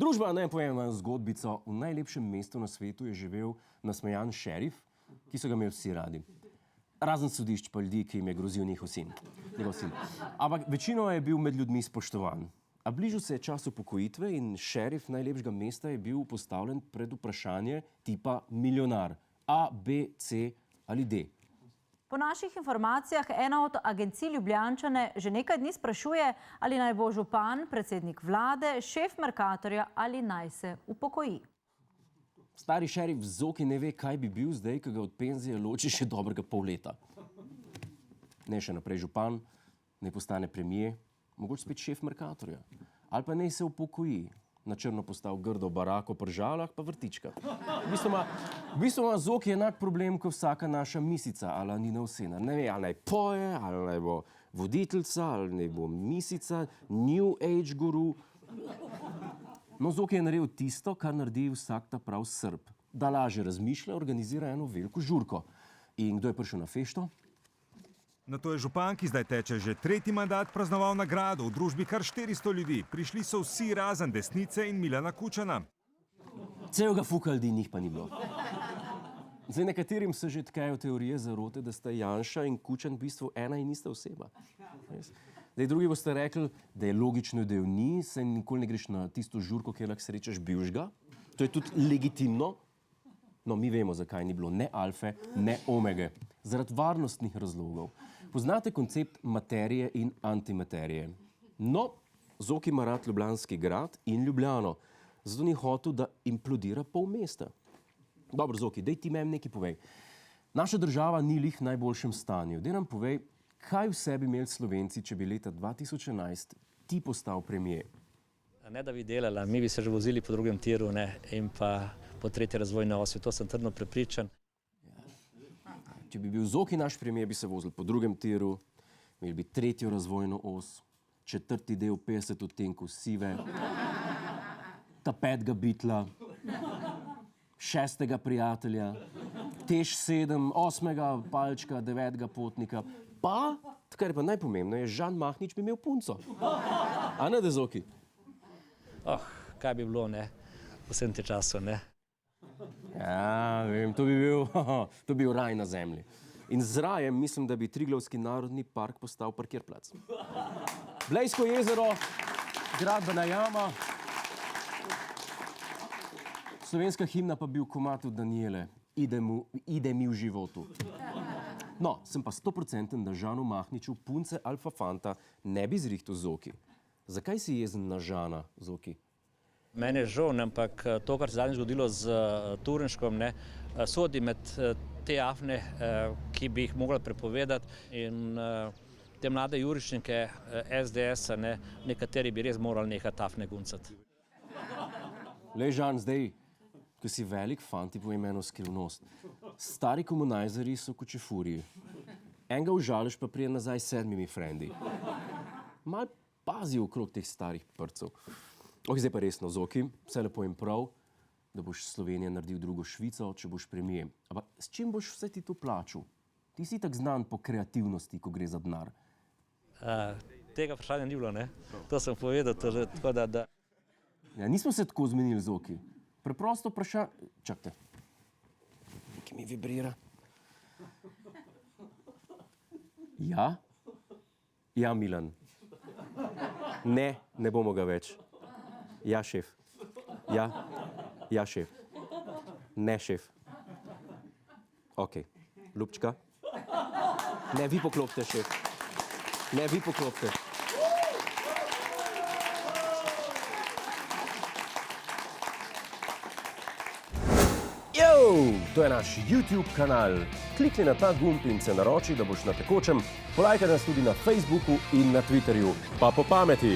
Družba, naj povem zgodbico. V najlepšem mestu na svetu je živel nasmejan šerif, ki so ga imeli vsi radi. Razen sodišč pa ljudi, ki jim je grozil njegov sin. Ampak večino je bil med ljudmi spoštovan. A bližal se je čas upokojitve in šerif najlepšega mesta je bil postavljen pred vprašanje tipa milijonar. A, B, C ali D. Po naših informacijah ena od agencij Ljubljančane že nekaj dni sprašuje, ali naj bo župan, predsednik vlade, šef Mercatorja ali naj se upokoji. Stari šerif Zoki ne ve, kaj bi bil zdaj, ko ga od penzije loči še dobrega pol leta. Ne še naprej župan, ne postane premier, mogoče spet šef Mercatorja. Ali pa ne se upokoji. Na črno postal grdo barako pri žalah pa vrtička. V bistvu ima Zoki enak problem, kot vsaka naša misica, ali Nina Ovsenar. Ne ve, ali naj poje, ali naj bo voditeljica, ali naj bo misica, New Age guru. No, Zoki je naredil tisto, kar naredi vsak ta prav Srb. Da lažje razmišlja, organizira eno veliko žurko. In kdo je prišel na fešto? Nato je župan, ki zdaj teče že tretji mandat, praznoval nagrado v družbi kar 400 ljudi. Prišli so vsi razen desnice in Milana Kučana. Celega fuka ljudi njih pa ni bilo. Zdaj nekaterim se že tkajo teorije zarote, da sta Janša in Kučan v bistvu ena in ista oseba. Zdaj drugi boste rekli, da je logično, da jo ni, saj nikoli ne greš na tisto žurko, kjer lahko srečaš bivšga. To je tudi legitimno. No, mi vemo, zakaj ni bilo ne alfe, ne omege. Zaradi varnostnih razlogov. Poznate koncept materije in antimaterije. No, Zoki ima rad Ljubljanski grad in Ljubljano. Zato ni hotel, da implodira pol mesta. Dobro, Zoki, daj ti meni nekaj povej. Naša država ni lih v najboljšem stanju. Daj nam povej, kaj vse bi imeli Slovenci, če bi leta 2011 ti postal premier? Ne da bi delala, mi bi se že vozili po drugem tiru in pa po tretji razvojni osi. To sem trdno prepričan. Če bi bil Zoki naš premier, bi se vozili po drugem tiru, imeli bi tretjo razvojno os, četrti del 50 odtenkov sive, ta petega bitla, šestega prijatelja, Teš 7, 8. palčka, 9. potnika, pa, kar je pa najpomembneje, Žan Mahnič bi imel punco. A ne, da Zoki? Kaj bi bilo, v vsem tem času, Ja, vem, to bi bil raj na zemlji. In z rajem mislim, da bi Triglavski narodni park postal parkirplac. Blejsko jezero, gradbena jama, slovenska himna pa bi v komatu Daniele, ide mi v životu. No, sem pa 100%, da Žanu Mahniču punce alfa fanta ne bi zrihtel Zoki. Zakaj si jezen na Žana, Zoki? Mene je žal, ampak to, kar se zadnjič zgodilo z Turnškom, sodi med te afne, ki bi jih mogla prepovedati, in te mlade jurišnike SDS-a, nekateri bi res morali nehati afne guncati. Lej, Žan, zdaj, ko si velik fant, ti povem eno skrivnost. Stari komunajzeri so kočefurji. Enega užališ, pa prije nazaj s 7 frendi. Mal pazi okrog teh starih prcev. Zdaj pa resno, Zoki, vse lepo in prav, da boš Slovenija naredil drugo Švico, če boš premier. Ampak s čim boš vse ti to plačal? Ti si tak znan po kreativnosti, ko gre za denar. Tega vprašanja ni bilo, To sem povedal, tako da... Ja, nismo se tako zmenili, Zoki. Preprosto vprašanje... Čakajte. Nekaj mi vibrira. Ja? Ja, Milan. Ne bomo ga več. Ja, šef. Ja, šef. Ne, šef. Ok. Ljubčka? Ne, vi poklopite, šef. Ne, vi poklopite. To je naš YouTube kanal. Klikni na ta gumb in se naroči, da boš na tekočem. Polajkaj nas tudi na Facebooku in na Twitterju. Pa po pameti!